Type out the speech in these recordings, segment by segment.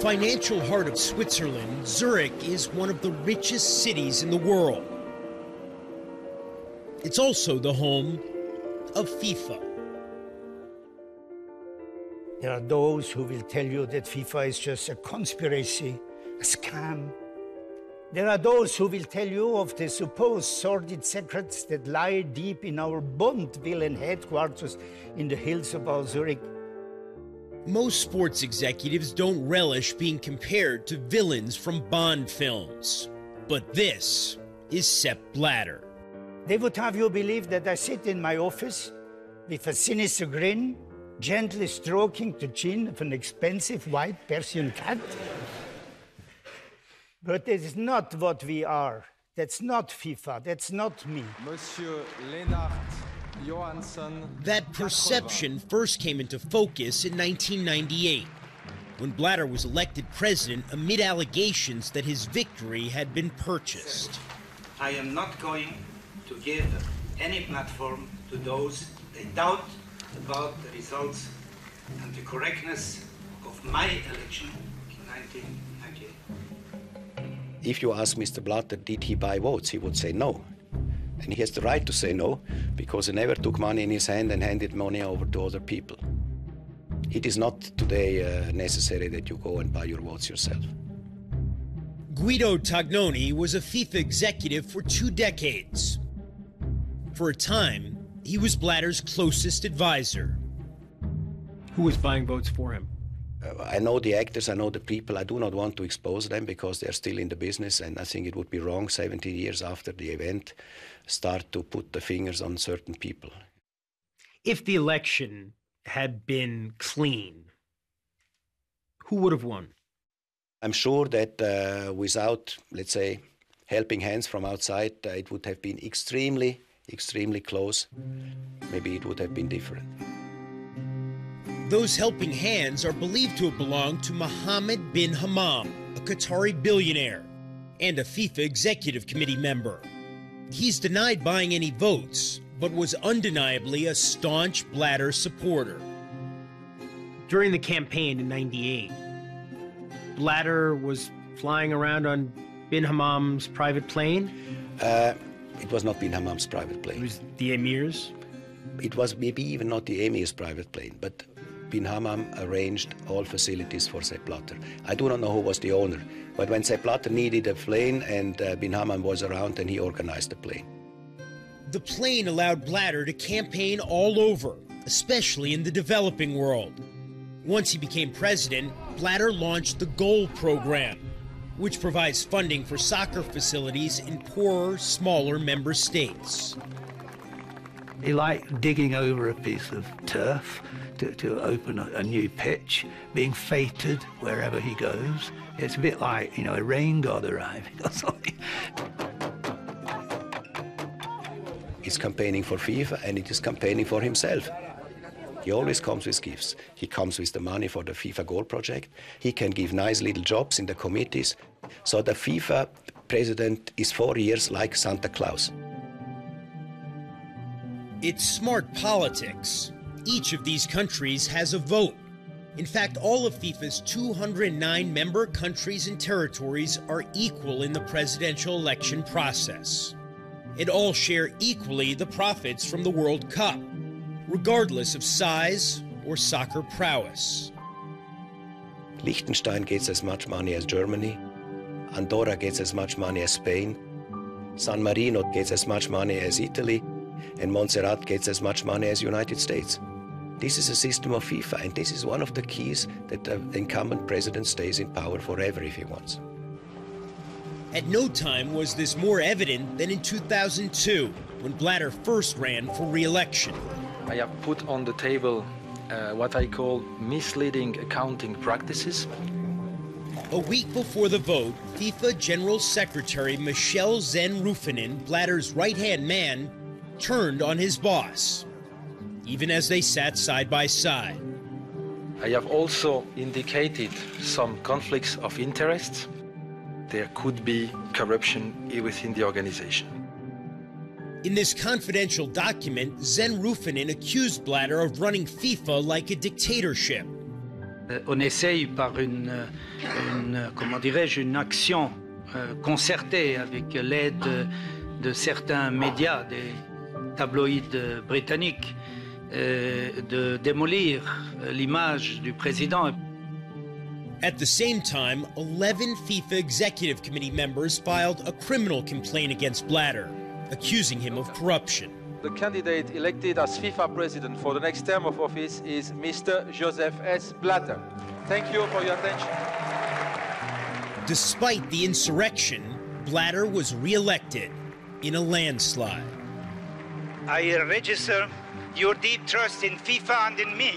financial heart of Switzerland, Zurich is one of the richest cities in the world. It's also the home of FIFA. There are those who will tell you that FIFA is just a conspiracy, a scam. There are those who will tell you of the supposed sordid secrets that lie deep in our Bond villain headquarters in the hills above Zurich. Most sports executives don't relish being compared to villains from Bond films. But this is Sepp Blatter. They would have you believe that I sit in my office with a sinister grin, gently stroking the chin of an expensive white Persian cat. But it is not what we are. That's not FIFA. That's not me. Monsieur Lennart Johansson. That perception first came into focus in 1998, when Blatter was elected president amid allegations that his victory had been purchased. I am not going to give any platform to those that doubt about the results and the correctness of my election in 1998. If you ask Mr. Blatter, did he buy votes, he would say no. And he has the right to say no, because he never took money in his hand and handed money over to other people. It is not today necessary that you go and buy your votes yourself. Guido Tagnoni was a FIFA executive for 2 decades. For a time, he was Blatter's closest advisor. Who was buying votes for him? I know the actors, I know the people. I do not want to expose them because they're still in the business, and I think it would be wrong 17 years after the event start to put the fingers on certain people. If the election had been clean, who would have won? I'm sure that without, let's say, helping hands from outside, it would have been extremely, extremely close. Maybe it would have been different. Those helping hands are believed to have belonged to Mohammed bin Hammam, a Qatari billionaire, and a FIFA Executive Committee member. He's denied buying any votes, but was undeniably a staunch Blatter supporter. During the campaign in '98, Blatter was flying around on bin Hammam's private plane? It was not bin Hammam's private plane. It was the Emir's? It was maybe even not the Emir's private plane, but bin Hammam arranged all facilities for Sepp Blatter. I do not know who was the owner, but when Sepp Blatter needed a plane and bin Hammam was around, then he organized the plane. The plane allowed Blatter to campaign all over, especially in the developing world. Once he became president, Blatter launched the GOAL program, which provides funding for soccer facilities in poorer, smaller member states. He liked digging over a piece of turf to open a new pitch, being feted wherever he goes. It's a bit like, you know, a rain god arriving or something. He's campaigning for FIFA and it is campaigning for himself. He always comes with gifts. He comes with the money for the FIFA Goal project. He can give nice little jobs in the committees. So the FIFA president is 4 years like Santa Claus. It's smart politics. Each of these countries has a vote. In fact, all of FIFA's 209 member countries and territories are equal in the presidential election process. And all share equally the profits from the World Cup, regardless of size or soccer prowess. Liechtenstein gets as much money as Germany. Andorra gets as much money as Spain. San Marino gets as much money as Italy. And Montserrat gets as much money as United States. This is a system of FIFA, and this is one of the keys that the incumbent president stays in power forever if he wants. At no time was this more evident than in 2002, when Blatter first ran for re-election. I have put on the table what I call misleading accounting practices. A week before the vote, FIFA General Secretary Michel Zen-Ruffinen, Blatter's right-hand man, turned on his boss, even as they sat side by side. I have also indicated some conflicts of interest. There could be corruption within the organization. In this confidential document, Zen-Ruffinen accused Blatter of running FIFA like a dictatorship. On essaye par comment dirais-je, une action concertée avec l'aide de certains médias, des tabloïds britanniques, de démolir l'image du président. At the same time, 11 FIFA Executive Committee members filed a criminal complaint against Blatter, accusing him of corruption. The candidate elected as FIFA president for the next term of office is Mr. Joseph S. Blatter. Thank you for your attention. Despite the insurrection, Blatter was re-elected in a landslide. I register your deep trust in FIFA and in me.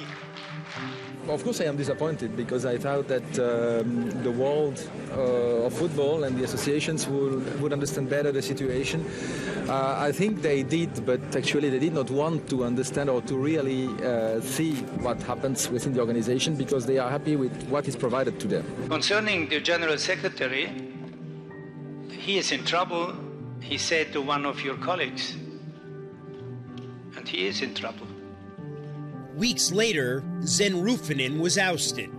Of course I am disappointed because I thought that the world of football and the associations would understand better the situation. I think they did, but actually they did not want to understand or to really see what happens within the organization because they are happy with what is provided to them. Concerning the General Secretary, he is in trouble, he said to one of your colleagues. And he is in trouble. Weeks later, Zen Rufanen was ousted.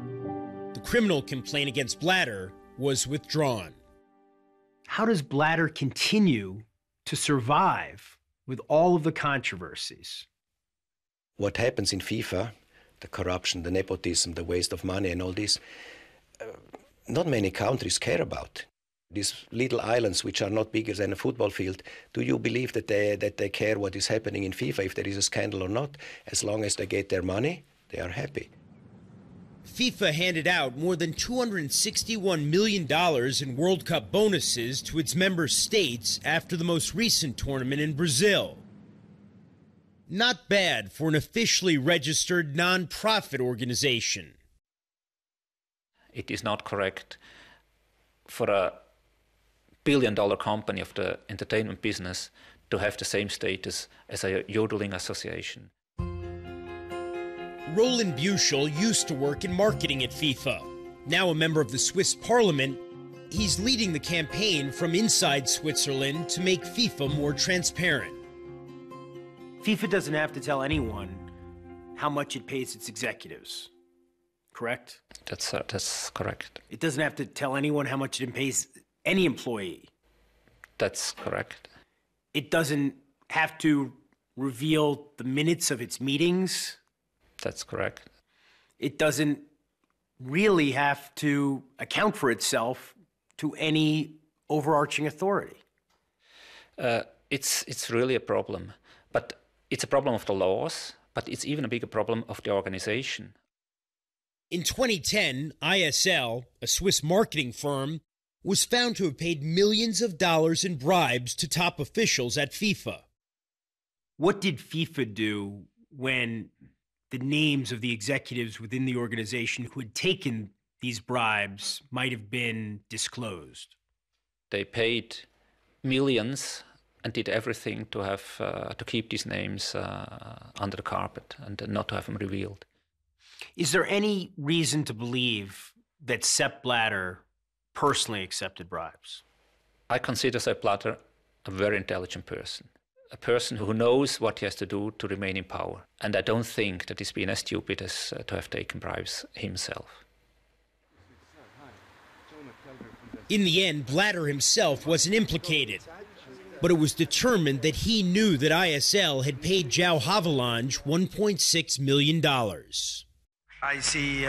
The criminal complaint against Blatter was withdrawn. How does Blatter continue to survive with all of the controversies? What happens in FIFA, the corruption, the nepotism, the waste of money and all this, not many countries care about. These little islands which are not bigger than a football field, do you believe that they care what is happening in FIFA, if there is a scandal or not? As long as they get their money, they are happy. FIFA handed out more than $261 million in World Cup bonuses to its member states after the most recent tournament in Brazil. Not bad for an officially registered non-profit organization. It is not correct for a billion-dollar company of the entertainment business to have the same status as a yodeling association. Roland Buchel used to work in marketing at FIFA. Now a member of the Swiss parliament, he's leading the campaign from inside Switzerland to make FIFA more transparent. FIFA doesn't have to tell anyone how much it pays its executives, correct? That's correct. It doesn't have to tell anyone how much it pays any employee. That's correct. It doesn't have to reveal the minutes of its meetings. That's correct. It doesn't really have to account for itself to any overarching authority. It's really a problem, but it's a problem of the laws, but it's even a bigger problem of the organization. In 2010, ISL, a Swiss marketing firm, was found to have paid millions of dollars in bribes to top officials at FIFA. What did FIFA do when the names of the executives within the organization who had taken these bribes might have been disclosed? They paid millions and did everything to have to keep these names under the carpet and not to have them revealed. Is there any reason to believe that Sepp Blatter personally accepted bribes? I consider Sepp Blatter a very intelligent person, a person who knows what he has to do to remain in power. And I don't think that he's been as stupid as to have taken bribes himself. In the end, Blatter himself wasn't implicated, but it was determined that he knew that ISL had paid João Havelange $1.6 million. I see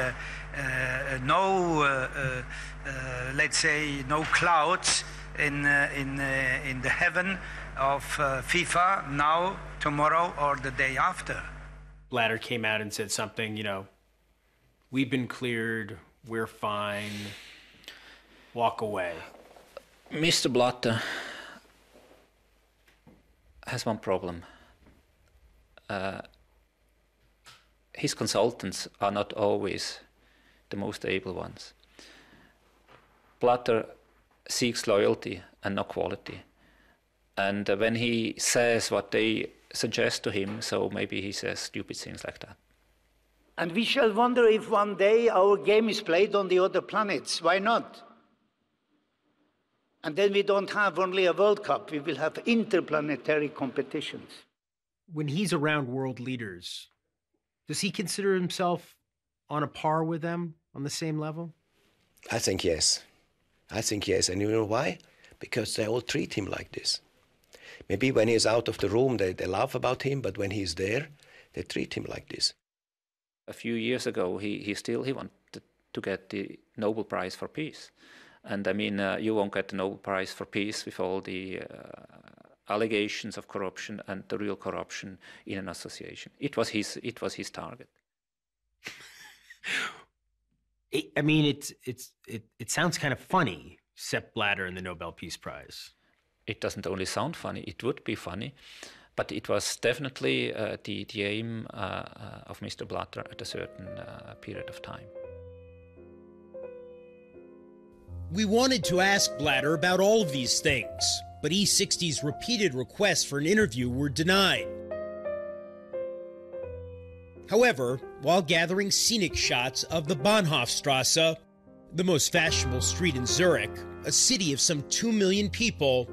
let's say, no clouds in the heaven of FIFA now, tomorrow, or the day after. Blatter came out and said something, we've been cleared, we're fine, walk away. Mr. Blatter has one problem. His consultants are not always the most able ones. Blatter seeks loyalty and not quality. And when he says what they suggest to him, so maybe he says stupid things like that. And we shall wonder if one day our game is played on the other planets. Why not? And then we don't have only a World Cup, we will have interplanetary competitions. When he's around world leaders, does he consider himself on a par with them, on the same level? I think yes. I think yes. And you know why? Because they all treat him like this. Maybe when he's out of the room, they laugh about him, but when he's there, they treat him like this. A few years ago, he wanted to get the Nobel Prize for Peace. And I mean, you won't get the Nobel Prize for Peace with all the allegations of corruption and the real corruption in an association. It was his target. I mean, it sounds kind of funny, Sepp Blatter and the Nobel Peace Prize. It doesn't only sound funny, it would be funny, but it was definitely the aim of Mr. Blatter at a certain period of time. We wanted to ask Blatter about all of these things, but E60's repeated requests for an interview were denied. However, while gathering scenic shots of the Bahnhofstrasse, the most fashionable street in Zurich, a city of some 2 million people,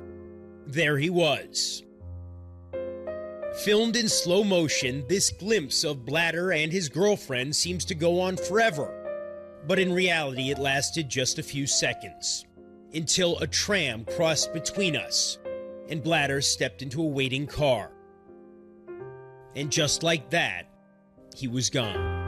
there he was. Filmed in slow motion, this glimpse of Blatter and his girlfriend seems to go on forever. But in reality, it lasted just a few seconds, until a tram crossed between us, and Blatter stepped into a waiting car. And just like that, he was gone.